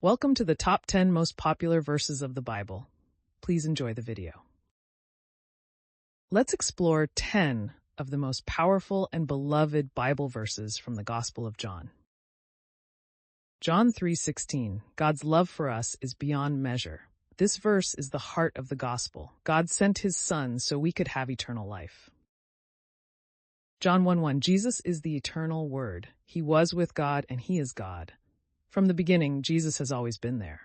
Welcome to the top 10 most popular verses of the Bible. Please enjoy the video. Let's explore 10 of the most powerful and beloved Bible verses from the Gospel of John. John 3:16, God's love for us is beyond measure. This verse is the heart of the gospel. God sent his Son so we could have eternal life. John 1:1, Jesus is the eternal Word. He was with God and he is God. From the beginning, Jesus has always been there.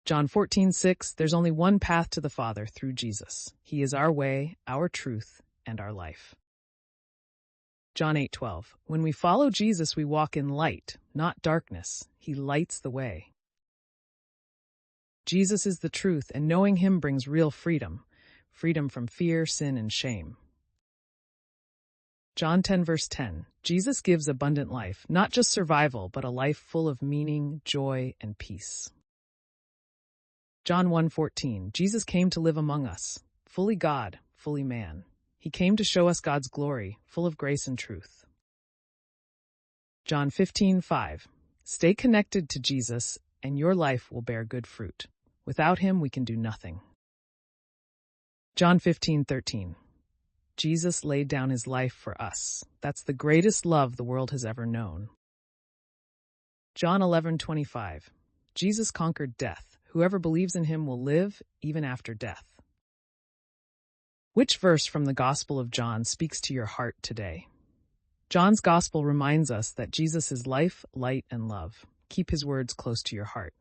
John 14:6, there's only one path to the Father through Jesus. He is our way, our truth, and our life. John 8:12, when we follow Jesus, we walk in light, not darkness. He lights the way. Jesus is the truth, and knowing him brings real freedom. Freedom from fear, sin, and shame. John 10:10, Jesus gives abundant life, not just survival, but a life full of meaning, joy, and peace. John 1:14, Jesus came to live among us, fully God, fully man. He came to show us God's glory, full of grace and truth. John 15:5, stay connected to Jesus, and your life will bear good fruit. Without him, we can do nothing. John 15:13, Jesus laid down his life for us. That's the greatest love the world has ever known. John 11:25, Jesus conquered death. Whoever believes in him will live even after death. Which verse from the Gospel of John speaks to your heart today? John's Gospel reminds us that Jesus is life, light, and love. Keep his words close to your heart.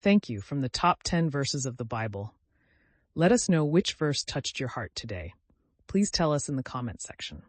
Thank you from the top 10 verses of the Bible. Let us know which verse touched your heart today. Please tell us in the comment section.